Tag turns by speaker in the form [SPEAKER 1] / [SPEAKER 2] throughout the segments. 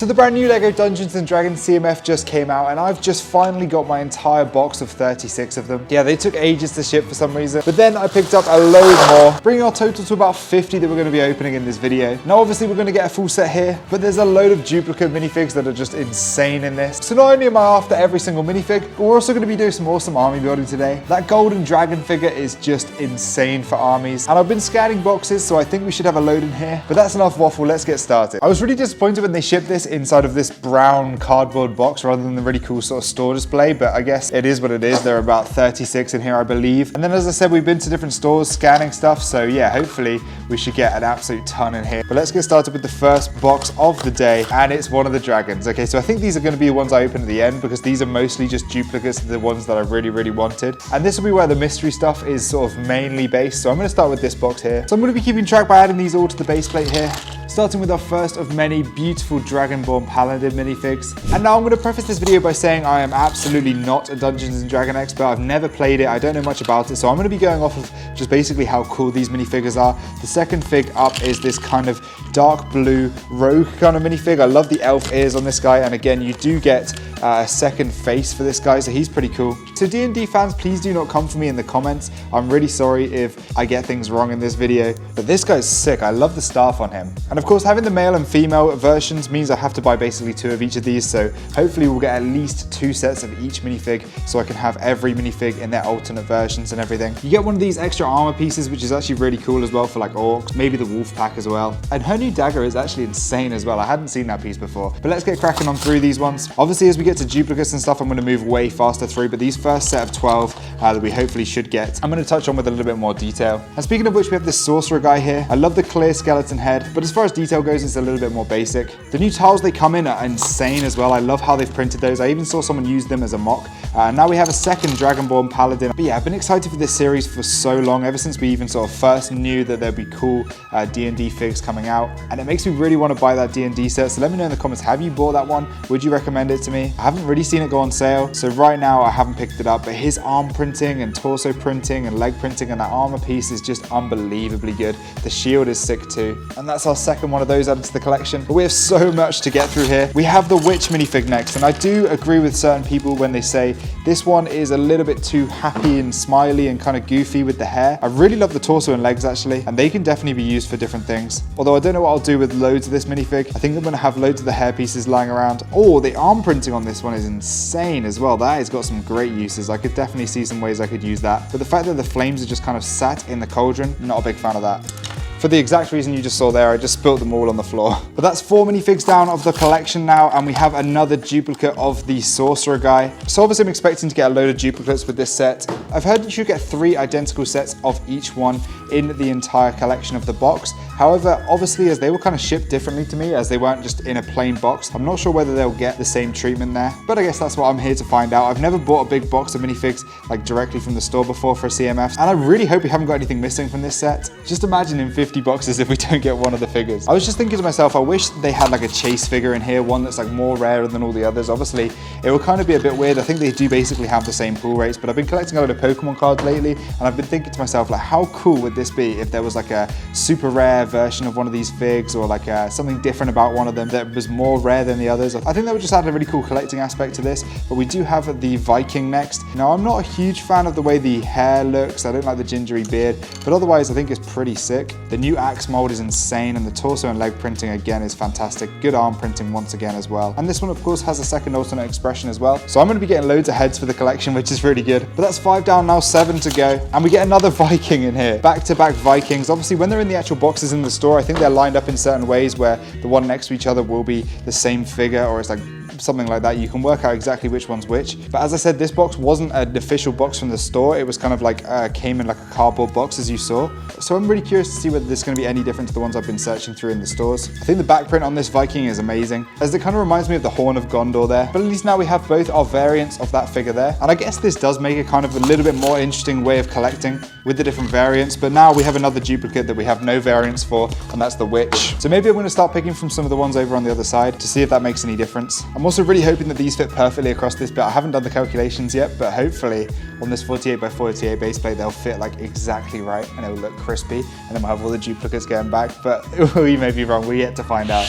[SPEAKER 1] So the brand new LEGO Dungeons & Dragons CMF just came out and I've just finally got my entire box of 36 of them. Yeah, they took ages to ship for some reason, but then I picked up a load more, bringing our total to about 50 that we're going to be opening in this video. Now obviously we're going to get a full set here, but there's a load of duplicate minifigs that are just insane in this. So not only am I after every single minifig, but we're also going to be doing some awesome army building today. That golden dragon figure is just insane for armies, and I've been scanning boxes, so I think we should have a load in here. But that's enough waffle, let's get started. I was really disappointed when they shipped this inside of this brown cardboard box rather than the really cool sort of store display, but I guess it is what it is. There are about 36 in here, I believe. And then as I said, we've been to different stores scanning stuff, so yeah, hopefully we should get an absolute ton in here. But let's get started with the first box of the day, and it's one of the dragons. Okay, so I think these are going to be the ones I open at the end because these are mostly just duplicates of the ones that I really wanted. And this will be where the mystery stuff is sort of mainly based, so I'm going to start with this box here. So I'm going to be keeping track by adding these all to the base plate here. Starting with our first of many beautiful Dragonborn Paladin minifigs. And now I'm going to preface this video by saying I am absolutely not a Dungeons & Dragons expert. I've never played it, I don't know much about it, so I'm going to be going off of just basically how cool these minifigures are. The second fig up is this kind of dark blue rogue kind of minifig. I love the elf ears on this guy, and again you do get a second face for this guy, so he's pretty cool. So D&D fans, please do not come for me in the comments. I'm really sorry if I get things wrong in this video, but this guy's sick. I love the staff on him. And of course, having the male and female versions means I have to buy basically 2 of each of these, so hopefully we'll get at least 2 sets of each minifig so I can have every minifig in their alternate versions and everything. You get one of these extra armor pieces, which is actually really cool as well for like orcs, maybe the wolf pack as well. And her new dagger is actually insane as well. I hadn't seen that piece before. But let's get cracking on through these ones. Obviously, as we get to duplicates and stuff, I'm going to move way faster through, but these first set of 12 that we hopefully should get, I'm going to touch on with a little bit more detail. And speaking of which, we have this sorcerer guy here. I love the clear skeleton head, but as far as detail goes, it's a little bit more basic. The new tiles they come in are insane as well. I love how they've printed those. I even saw someone use them as a mock. Now we have a second Dragonborn Paladin. But yeah, I've been excited for this series for so long, ever since we even sort of first knew that there'd be cool D&D figs coming out. And it makes me really want to buy that D&D set. So let me know in the comments, have you bought that one? Would you recommend it to me? I haven't really seen it go on sale, so right now I haven't picked it up, but his arm printing and torso printing and leg printing and that armor piece is just unbelievably good. The shield is sick too. And that's our second one of those added to the collection. But we have so much to get through here. We have the witch minifig next, and I do agree with certain people when they say this one is a little bit too happy and smiley and kind of goofy with the hair. I really love the torso and legs actually, and they can definitely be used for different things. Although I don't know what I'll do with loads of this minifig. I think I'm going to have loads of the hair pieces lying around. Oh, the arm printing on this one is insane as well. That has got some great uses. I could definitely see some ways I could use that. But the fact that the flames are just kind of sat in the cauldron, not a big fan of that. For the exact reason you just saw there, I just spilt them all on the floor. But that's 4 minifigs down of the collection now, and we have another duplicate of the sorcerer guy. So obviously I'm expecting to get a load of duplicates with this set. I've heard you should get 3 identical sets of each one in the entire collection of the box. However, obviously as they were kind of shipped differently to me, as they weren't just in a plain box, I'm not sure whether they'll get the same treatment there. But I guess that's what I'm here to find out. I've never bought a big box of minifigs like directly from the store before for a CMF, and I really hope we haven't got anything missing from this set. Just imagine in 50 boxes if we don't get one of the figures. I was just thinking to myself, I wish they had like a chase figure in here, one that's like more rarer than all the others. Obviously, it will kind of be a bit weird. I think they do basically have the same pull rates, but I've been collecting a lot of Pokemon cards lately, and I've been thinking to myself, like, how cool would this be if there was like a super rare version of one of these figs, or like something different about one of them that was more rare than the others. I think that would just add a really cool collecting aspect to this. But we do have the Viking next. Now, I'm not a huge fan of the way the hair looks. I don't like the gingery beard, but otherwise I think it's pretty sick. The new axe mold is insane, and the torso and leg printing again is fantastic. Good arm printing once again as well. And this one of course has a second alternate expression as well. So I'm going to be getting loads of heads for the collection, which is really good. But that's 5 down now, 7 to go. And we get another Viking in here. Back-to-back Vikings. Obviously when they're in the actual boxes in the store, I think they're lined up in certain ways where the one next to each other will be the same figure, or it's like something like that. You can work out exactly which one's which. But as I said, this box wasn't an official box from the store. It was kind of like came in like a cardboard box, as you saw. So I'm really curious to see whether this is going to be any different to the ones I've been searching through in the stores. I think the back print on this Viking is amazing, as it kind of reminds me of the Horn of Gondor there. But at least now we have both our variants of that figure there. And I guess this does make it kind of a little bit more interesting way of collecting with the different variants. But now we have another duplicate that we have no variants for, and that's the witch. So maybe I'm going to start picking from some of the ones over on the other side to see if that makes any difference. I'm also really hoping that these fit perfectly across this bit. I haven't done the calculations yet, but hopefully on this 48x48 base plate they'll fit like exactly right, and it will look crispy, and then we'll have all the duplicates going back. But we may be wrong, we're yet to find out.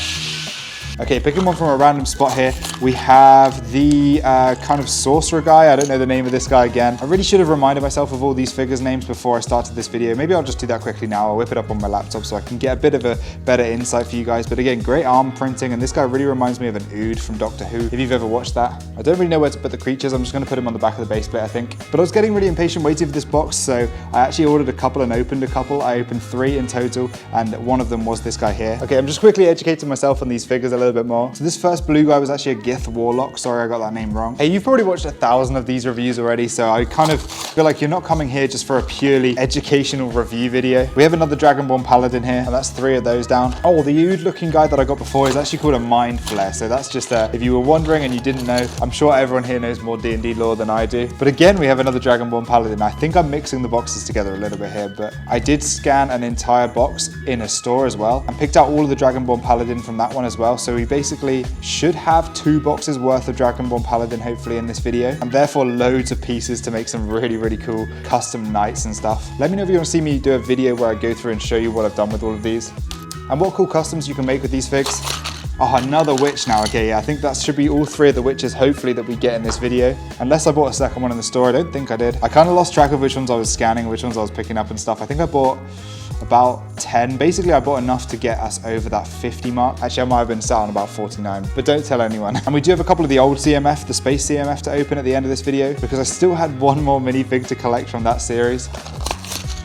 [SPEAKER 1] Okay, picking one from a random spot here. We have the kind of sorcerer guy. I don't know the name of this guy again. I really should have reminded myself of all these figures names before I started this video. Maybe I'll just do that quickly now. I'll whip it up on my laptop so I can get a bit of a better insight for you guys. But again, great arm printing, and this guy really reminds me of an Ood from Doctor Who, if you've ever watched that. I don't really know where to put the creatures. I'm just going to put him on the back of the base plate, I think. But I was getting really impatient waiting for this box, so I actually ordered a couple and opened a couple. I opened 3 in total, and one of them was this guy here. Okay, I'm just quickly educating myself on these figures a little bit more. So this first blue guy was actually a Gith Warlock. Sorry, I got that name wrong. Hey, you've probably watched 1,000 of these reviews already, so I kind of feel like you're not coming here just for a purely educational review video. We have another Dragonborn Paladin here, and that's 3 of those down. Oh, the Ood looking guy that I got before is actually called a Mind Flare, so that's just if you were wondering and you didn't know, I'm sure everyone here knows more D&D lore than I do. But again, we have another Dragonborn Paladin. I think I'm mixing the boxes together a little bit here, but I did scan an entire box in a store as well and picked out all of the Dragonborn Paladin from that one as well. So we basically should have 2 boxes worth of Dragonborn Paladin hopefully in this video, and therefore loads of pieces to make some really, really cool custom knights and stuff. Let me know if you want to see me do a video where I go through and show you what I've done with all of these and what cool customs you can make with these figs. Oh, another witch now. Okay, yeah, I think that should be all 3 of the witches, hopefully, that we get in this video. Unless I bought a second one in the store. I don't think I did. I kind of lost track of which ones I was scanning, which ones I was picking up and stuff. I think I bought about 10. Basically, I bought enough to get us over that 50 mark. Actually, I might have been sat on about 49, but don't tell anyone. And we do have a couple of the old CMF, the Space CMF, to open at the end of this video, because I still had one more minifig to collect from that series.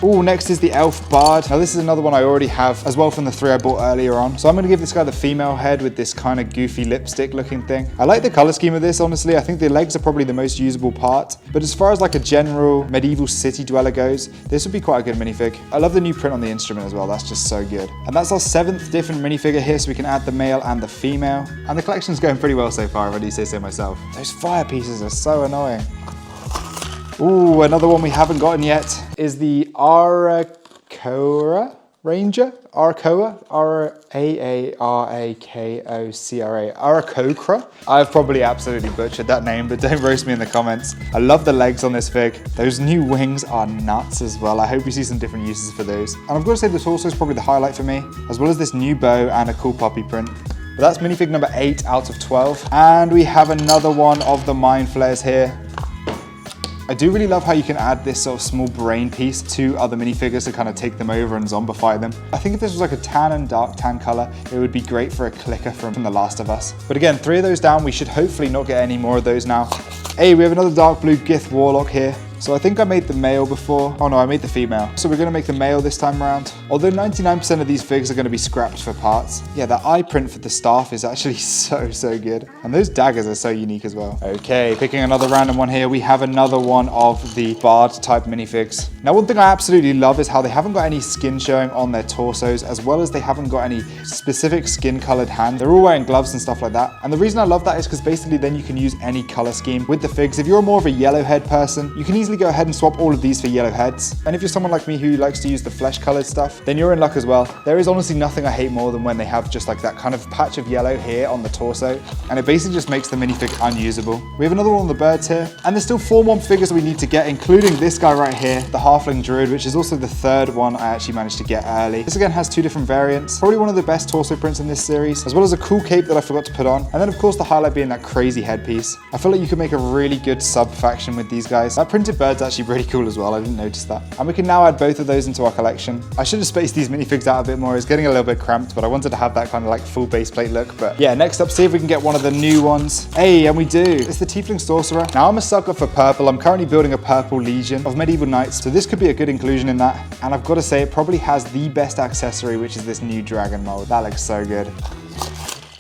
[SPEAKER 1] Oh, next is the Elf Bard. Now this is another one I already have as well from the 3 I bought earlier on. So I'm going to give this guy the female head with this kind of goofy lipstick looking thing. I like the color scheme of this, honestly. I think the legs are probably the most usable part. But as far as like a general medieval city dweller goes, this would be quite a good minifig. I love the new print on the instrument as well. That's just so good. And that's our 7th different minifigure here, so we can add the male and the female. And the collection's going pretty well so far, if I do say so myself. Those fire pieces are so annoying. Ooh, another one we haven't gotten yet is the Arakocra Ranger? Arakocra? A-A-R-A-K-O-C-R-A. Arakocra? I've probably absolutely butchered that name, but don't roast me in the comments. I love the legs on this fig. Those new wings are nuts as well. I hope you see some different uses for those. And I've got to say the torso is probably the highlight for me, as well as this new bow and a cool puppy print. But that's minifig number 8 out of 12. And we have another one of the Mind Flares here. I do really love how you can add this sort of small brain piece to other minifigures to kind of take them over and zombify them. I think if this was like a tan and dark tan color, it would be great for a clicker from The Last of Us. But again, 3 of those down. We should hopefully not get any more of those now. Hey, we have another dark blue Gith Warlock here. So I think I made the male before. Oh no, I made the female. So we're going to make the male this time around. Although 99% of these figs are going to be scrapped for parts. Yeah, that eye print for the staff is actually so good. And those daggers are so unique as well. Okay, picking another random one here. We have another one of the Bard type minifigs. Now, one thing I absolutely love is how they haven't got any skin showing on their torsos, as well as they haven't got any specific skin colored hand. They're all wearing gloves and stuff like that. And the reason I love that is because basically then you can use any color scheme with the figs. If you're more of a yellow head person, you can easily go ahead and swap all of these for yellow heads. And if you're someone like me who likes to use the flesh colored stuff, then you're in luck as well. There is honestly nothing I hate more than when they have just like that kind of patch of yellow here on the torso, and it basically just makes the minifig unusable. We have another one of the birds here, and there's still 4 more figures we need to get, including this guy right here, the Halfling Druid, which is also the 3rd one I actually managed to get early. This again has 2 different variants, probably one of the best torso prints in this series, as well as a cool cape that I forgot to put on, and then of course the highlight being that crazy headpiece. I feel like you could make a really good sub faction with these guys. That printed bird's actually really cool as well. I didn't notice that. And we can now add both of those into our collection. I should have spaced these minifigs out a bit more. It's getting a little bit cramped, but I wanted to have that kind of like full base plate look. But yeah, next up, see if we can get one of the new ones. Hey, and we do. It's the Tiefling Sorcerer. Now I'm a sucker for purple. I'm currently building a purple legion of medieval knights, so this could be a good inclusion in that. And I've got to say, it probably has the best accessory, which is this new dragon mold. That looks so good.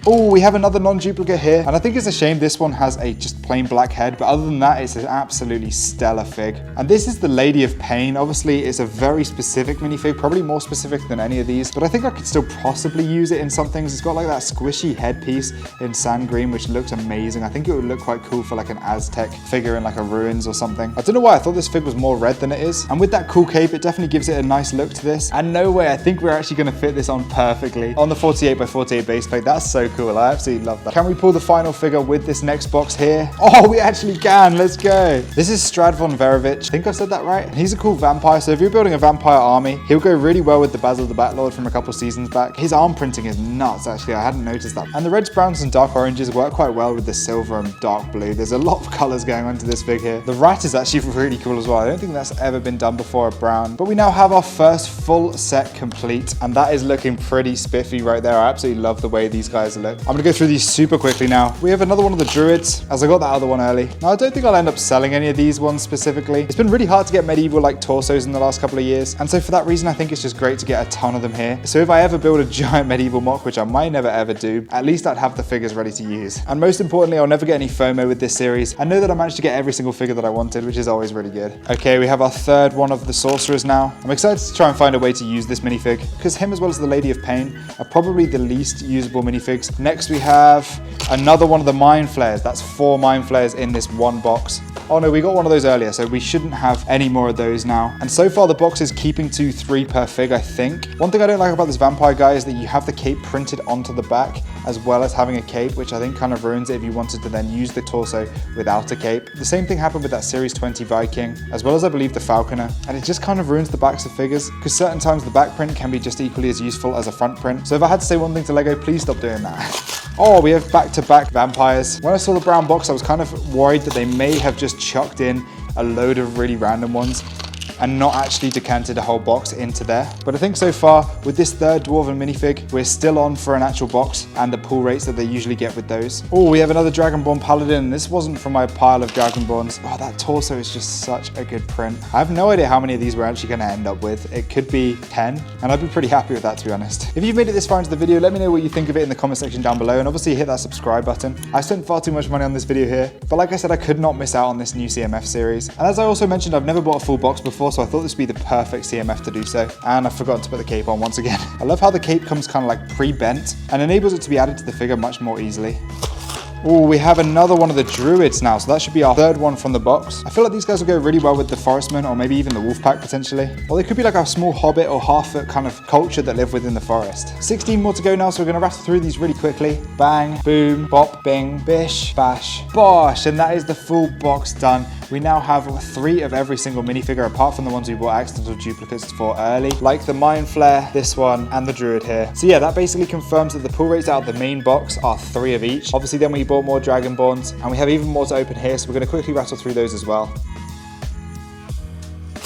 [SPEAKER 1] Oh, we have another non-duplicate here, and I think it's a shame this one has a just plain black head, but other than that, it's an absolutely stellar fig. And this is the Lady of Pain. Obviously, it's a very specific minifig, probably more specific than any of these, but I think I could still possibly use it in some things. It's got like that squishy headpiece in sand green, which looks amazing. I think it would look quite cool for like an Aztec figure in like a ruins or something. I don't know why I thought this fig was more red than it is. And with that cool cape, it definitely gives it a nice look to this. And no way, I think we're actually going to fit this on perfectly on the 48x48 base plate. That's so cool. I absolutely love that. Can we pull the final figure with this next box here? Oh, we actually can. Let's go. This is Strad von Verovich. I think I've said that right. He's a cool vampire. So if you're building a vampire army, he'll go really well with the Basil the Batlord from a couple seasons back. His arm printing is nuts, actually. I hadn't noticed that. And the reds, browns, and dark oranges work quite well with the silver and dark blue. There's a lot of colors going onto this fig here. The rat is actually really cool as well. I don't think that's ever been done before, a brown. But we now have our first full set complete, and that is looking pretty spiffy right there. I absolutely love the way these guys look. I'm gonna go through these super quickly now. We have another one of the druids, as I got that other one early. Now, I don't think I'll end up selling any of these ones specifically. It's been really hard to get medieval like torsos in the last couple of years, and so for that reason, I think it's just great to get a ton of them here. So if I ever build a giant medieval mock, which I might never ever do, at least I'd have the figures ready to use. And most importantly, I'll never get any FOMO with this series. I know that I managed to get every single figure that I wanted, which is always really good. Okay, we have our third one of the sorcerers now. I'm excited to try and find a way to use this minifig, because him as well as the Lady of Pain are probably the least usable minifigs. Next we have another one of the Mind Flayers. That's 4 Mind Flayers in this one box. Oh no, we got one of those earlier, so we shouldn't have any more of those now. And so far the box is keeping to 3 per fig, I think. One thing I don't like about this vampire guy is that you have the cape printed onto the back, as well as having a cape, which I think kind of ruins it if you wanted to then use the torso without a cape. The same thing happened with that Series 20 Viking, as well as I believe the Falconer, and it just kind of ruins the backs of figures, because certain times the back print can be just equally as useful as a front print. So if I had to say one thing to LEGO, please stop doing that. Oh, we have back-to-back vampires. When I saw the brown box, I was kind of worried that they may have just chucked in a load of really random ones and not actually decanted a whole box into there. But I think so far, with this third Dwarven minifig, we're still on for an actual box and the pull rates that they usually get with those. Oh, we have another Dragonborn Paladin. This wasn't from my pile of Dragonborns. Oh, that torso is just such a good print. I have no idea how many of these we're actually gonna end up with. It could be 10, and I'd be pretty happy with that, to be honest. If you've made it this far into the video, let me know what you think of it in the comment section down below, and obviously hit that subscribe button. I spent far too much money on this video here, but like I said, I could not miss out on this new CMF series. And as I also mentioned, I've never bought a full box before, so I thought this would be the perfect CMF to do so. And I forgot to put the cape on once again. I love how the cape comes kind of like pre-bent and enables it to be added to the figure much more easily. Oh, we have another one of the druids now, so that should be our third one from the box. I feel like these guys will go really well with the forestmen, or maybe even the wolf pack potentially. Or they could be like a small hobbit or half-foot kind of culture that live within the forest. 16 more to go now, so we're gonna rattle through these really quickly. Bang, boom, bop, bing, bish, bash, bosh, and that is the full box done. We now have 3 of every single minifigure, apart from the ones we bought accidental duplicates for early, like the Mind Flare, this one, and the Druid here. So yeah, that basically confirms that the pull rates out of the main box are 3 of each. Obviously then we bought more Dragonborns, and we have even more to open here, so we're going to quickly rattle through those as well.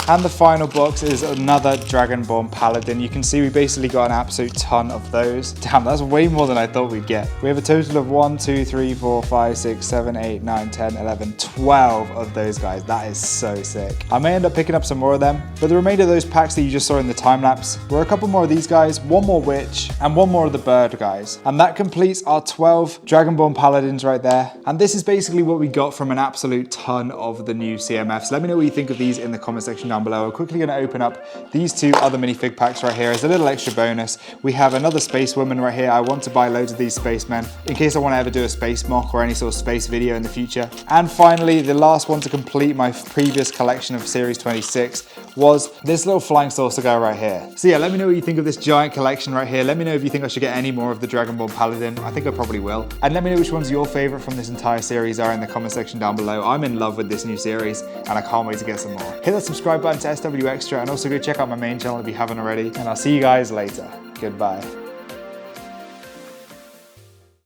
[SPEAKER 1] And the final box is another Dragonborn Paladin. You can see we basically got an absolute ton of those. Damn, that's way more than I thought we'd get. We have a total of 1, 2, 3, 4, 5, 6, 7, 8, 9, 10, 11, 12 of those guys. That is so sick. I may end up picking up some more of them, but the remainder of those packs that you just saw in the time lapse were a couple more of these guys, 1 more witch, and 1 more of the bird guys. And that completes our 12 Dragonborn Paladins right there. And this is basically what we got from an absolute ton of the new CMFs. Let me know what you think of these in the comment section down below. We're quickly going to open up these 2 other minifig packs right here as a little extra bonus. We have another space woman right here. I want to buy loads of these spacemen in case I want to ever do a space mock or any sort of space video in the future. And finally, the last one to complete my previous collection of Series 26 was this little flying saucer guy right here. So yeah, let me know what you think of this giant collection right here. Let me know if you think I should get any more of the Dragonborn Paladin. I think I probably will. And let me know which ones your favorite from this entire series are in the comment section down below. I'm in love with this new series and I can't wait to get some more. Hit that subscribe button to SW Extra, and also go check out my main channel if you haven't already. And I'll see you guys later. Goodbye.